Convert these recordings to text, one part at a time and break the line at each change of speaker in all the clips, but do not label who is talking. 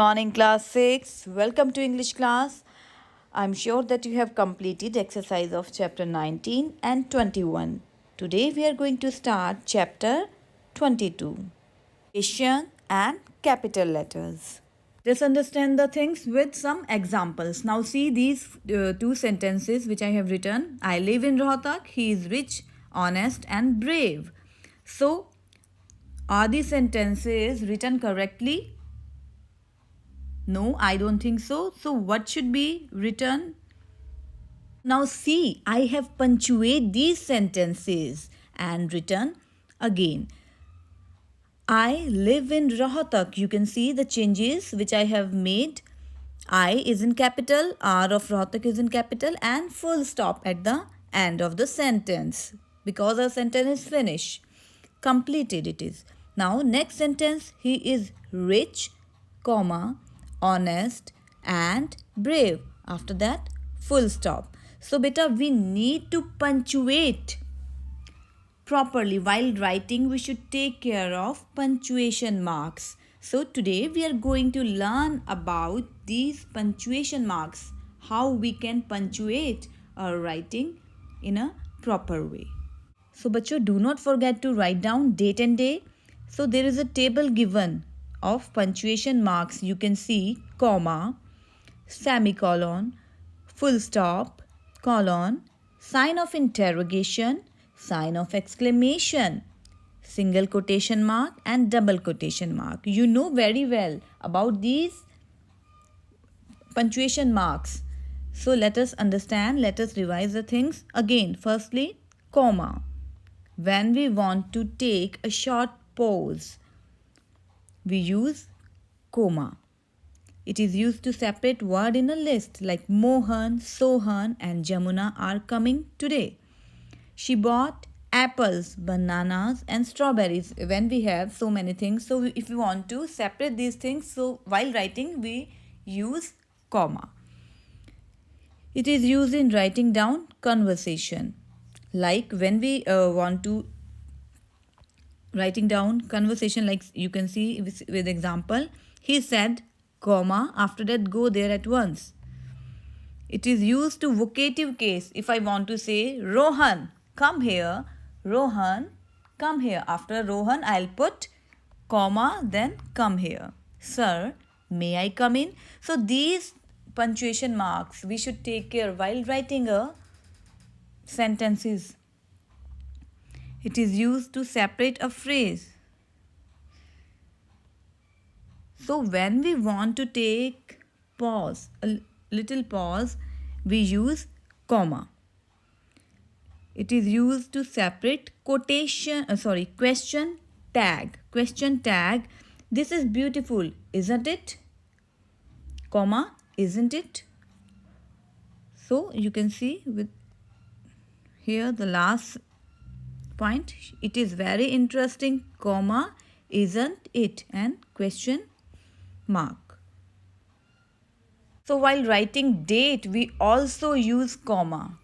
Morning class 6. Welcome to English class. I'm sure that you have completed exercise of chapter 19 and 21. Today we are going to start chapter 22. Punctuation and capital letters. Just understand the things with some examples. Now see these two sentences which I have written. I live in Rohtak. He is rich, honest and brave. So are these sentences written correctly? No, I don't think so. So what should be written? Now see, I have punctuated these sentences and written again. I live in Rohtak. You can see the changes which I have made. I is in capital, R of Rohtak is in capital and full stop at the end of the sentence because our sentence is finished. Completed it is. Now next sentence, he is rich, comma, honest and brave. After that, full stop. So beta, we need to punctuate properly. While writing, we should take care of punctuation marks. So today we are going to learn about these punctuation marks, how we can punctuate our writing in a proper way. So bachcho, do not forget to write down date and day. So there is a table given of punctuation marks. You can see comma, semicolon, full stop, colon, sign of interrogation, sign of exclamation, single quotation mark and double quotation mark. You know very well about these punctuation marks. So let us understand, let us revise the things again. Firstly, comma. When we want to take a short pause, we use comma. It is used to separate word in a list like Mohan, Sohan and Jamuna are coming today. She bought apples, bananas and strawberries. When we have so many things, so if we want to separate these things, so while writing we use comma. It is used in writing down conversation. Like when we want to writing down conversation, like you can see with example, he said, comma, after that go there at once. It is used to vocative case. If I want to say, Rohan, come here. Rohan, come here. After Rohan, I'll put comma, then come here. Sir, may I come in? So these punctuation marks we should take care while writing a sentences. It is used to separate a phrase. So when we want to take pause, a little pause, we use comma. It is used to separate question tag. Question tag. This is beautiful, isn't it? Comma, isn't it? So you can see with here the last point. It is very interesting, comma, isn't it? And question mark. So while writing date, we also use comma.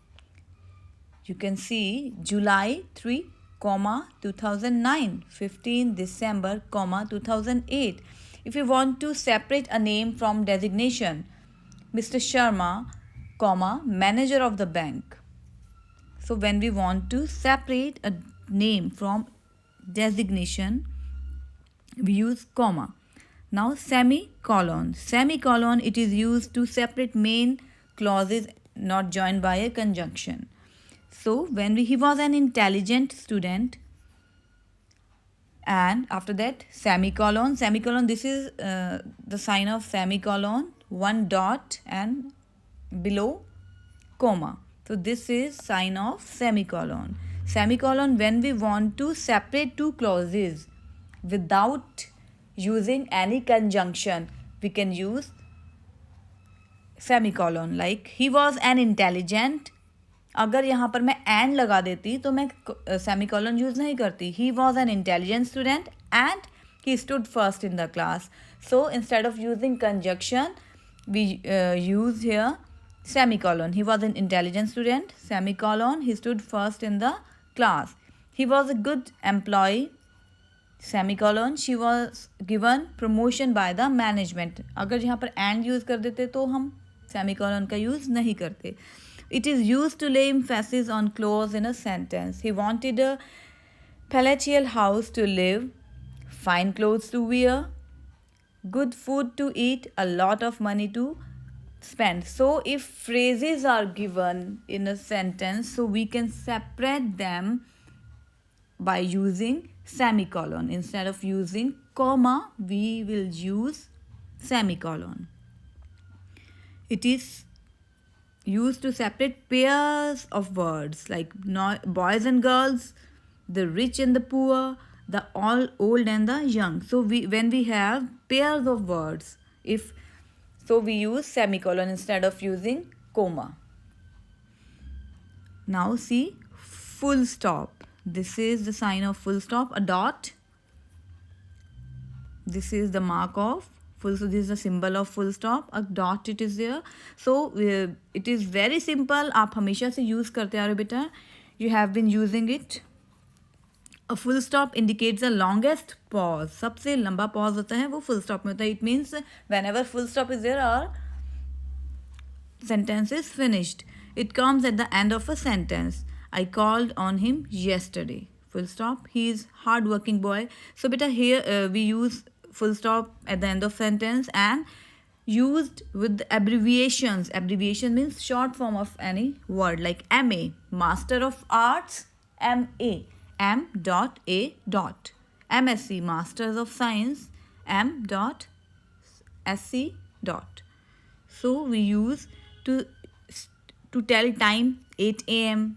You can see July 3, comma 2009, 15 December, comma 2008. If you want to separate a name from designation, Mr. Sharma, comma manager of the bank. So when we want to separate a name from designation, we use comma. Now semicolon. Semicolon, it is used to separate main clauses not joined by a conjunction. So when he was an intelligent student, and after that semicolon. Semicolon, this is the sign of semicolon, one dot and below comma. So this is sign of semicolon. Semicolon, when we want to separate two clauses without using any conjunction, we can use semicolon. Like he was an intelligent, अगर यहाँ पर मैं and लगा देती तो मैं semicolon use नहीं करती. He was an intelligent student and he stood first in the class. So instead of using conjunction, we use here semicolon. He was an intelligent student, semicolon, he stood first in the class. He was a good employee semicolon she was given promotion by the management. अगर यहाँ पर and use कर देते तो हम semicolon का use नहीं करते. इट इज़ यूज टू ले emphasis on close in a sentence. He wanted a palatial house to live, fine clothes to wear, good food to eat, a lot of money to spend. So if phrases are given in a sentence, so we can separate them by using semicolon. Instead of using comma, we will use semicolon. It is used to separate pairs of words like boys and girls, the rich and the poor, the all old and the young. So when we have pairs of words, we use semicolon instead of using comma. Now see full stop. This is the sign of full stop. A dot. This is the mark of full. So this is the symbol of full stop. A dot it is there. So it is very simple. आप हमेशा से use करते आ रहे हो बेटा. You have been using it. A full stop indicates the longest pause. सबसे लंबा pause होता है वो full stop में होता है. It means whenever full stop is there, our sentence is finished. It comes at the end of a sentence. I called on him yesterday. Full stop. He is hard-working boy. So beta here we use full stop at the end of sentence and used with abbreviations. Abbreviation means short form of any word like MA, Master of Arts, MA. M.A. MSc, Masters of Science, M.Sc. So we use to tell time 8 a.m.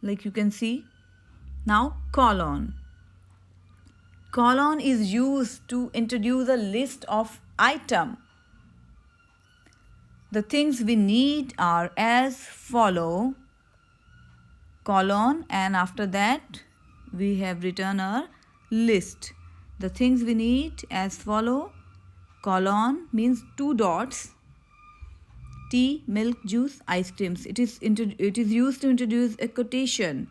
like you can see. Now colon. Colon is used to introduce a list of item. The things we need are as follow. Colon, and after that we have written our list. The things we need as follow. Colon means 2 dots. Tea, milk, juice, ice creams. It is used to introduce a quotation.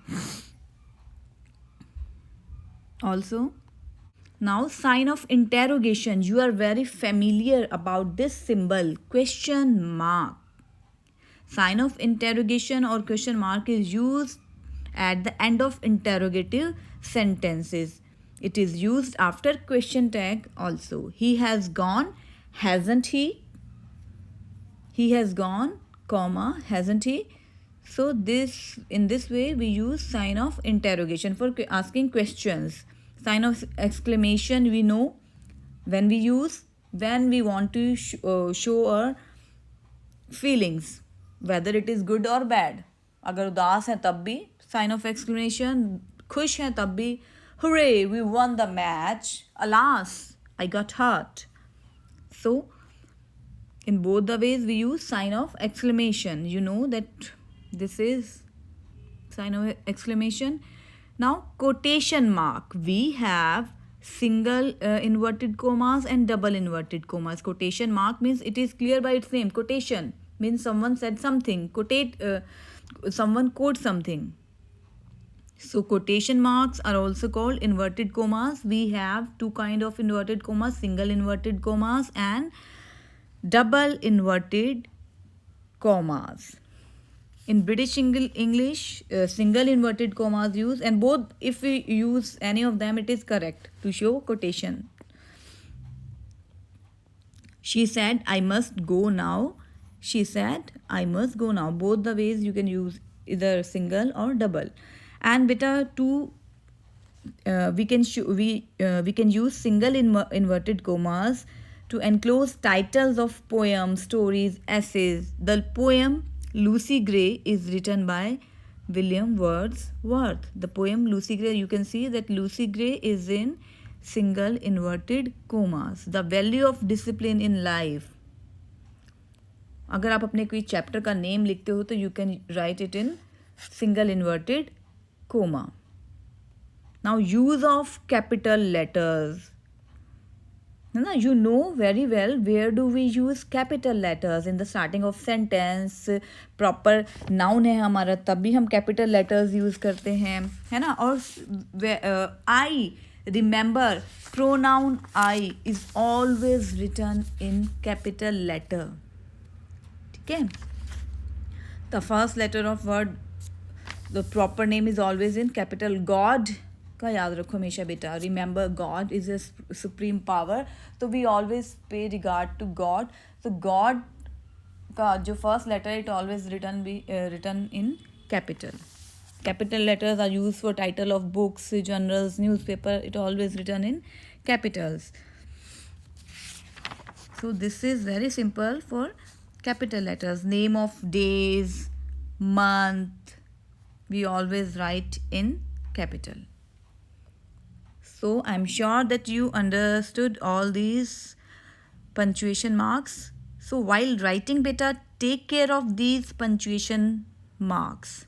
Also, now sign of interrogation. You are very familiar about this symbol, question mark. Sign of interrogation or question mark is used at the end of interrogative sentences. It is used after question tag also. He has gone, hasn't he? He has gone, comma, hasn't he? So in this way we use sign of interrogation for asking questions. Sign of exclamation we know when we use when we want to show our feelings, whether it is good or bad. अगर उदास है तब भी sign of exclamation, खुश है तब भी hooray we won the match, alas I got hurt. So in both the ways we use sign of exclamation. You know that this is sign of exclamation. Now quotation mark. We have single inverted commas and double inverted commas. Quotation mark means it is clear by its name. Quotation means someone said something. Someone quote something. So quotation marks are also called inverted commas. We have 2 kind of inverted commas, single inverted commas and double inverted commas. In British English, single inverted commas use, and both, if we use any of them, it is correct to show quotation. She said, I must go now. She said, I must go now. Both the ways you can use either single or double. And beta we can use single inverted commas to enclose titles of poems, stories, essays. The poem Lucy Gray is written by William Wordsworth. The poem Lucy Gray, you can see that Lucy Gray is in single inverted commas. The value of discipline in life. अगर आप अपने कोई chapter का name लिखते हो तो you can write it in single inverted comma. Now use of capital letters. है ना. You know very well where do we use capital letters in the starting of sentence. Proper noun है हमारा, तब भी हम capital letters use करते हैं, है ना. और I remember pronoun I is always written in capital letter. ठीक है. The first letter of word, the proper name is always in capital. God का याद रखो हमेशा बेटा. Remember God is a supreme power, तो we always pay regard to God. So God का जो first letter, it always written in capital. Capital letters are used for title of books, journals, newspaper. It always written in capitals. So this is very simple for capital letters. Name of days, month, we always write in capital. So I'm sure that you understood all these punctuation marks. So while writing beta, take care of these punctuation marks.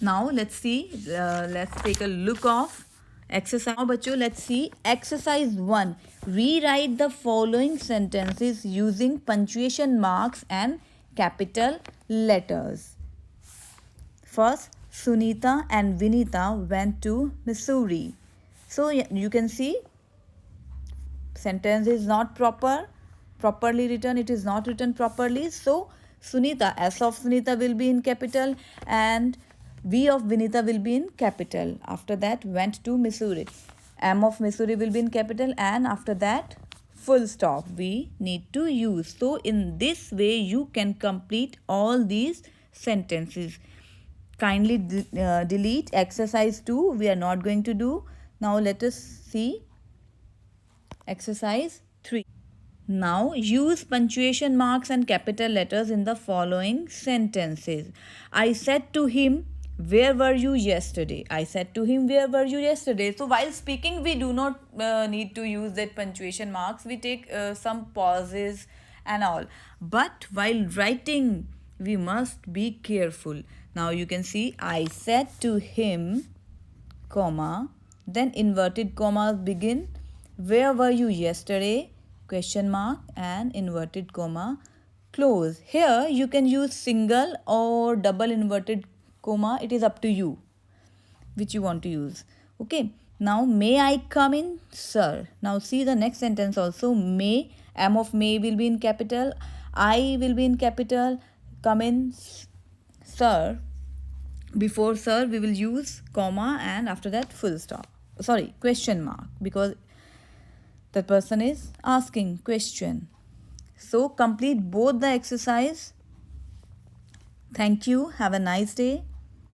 Now let's see, let's take a look of exercise. Now बच्चों, let's see exercise 1. Rewrite the following sentences using punctuation marks and capital letters. First, Sunita and Vinita went to Missouri. So you can see sentence is not properly written. It is not written properly. So Sunita, S of Sunita will be in capital and V of Vinita will be in capital. After that, went to Missouri. M of Missouri will be in capital, and after that, full stop we need to use. So in this way, you can complete all these sentences. Kindly delete exercise 2. We are not going to do. Now let us see exercise 3. Now use punctuation marks and capital letters in the following sentences. I said to him, where were you yesterday? I said to him, where were you yesterday? So while speaking, we do not need to use that punctuation marks. We take some pauses and all. But while writing, we must be careful. Now you can see, I said to him, comma, then inverted commas begin. Where were you yesterday? Question mark and inverted comma close. Here you can use single or double inverted comma. It is up to you which you want to use. Okay. Now, may I come in, sir? Now see the next sentence also. May, M of may will be in capital. I will be in capital. Come in, sir. Before sir, we will use comma and after that full stop. Sorry, question mark, because the person is asking question. So complete both the exercise. Thank you. Have a nice day.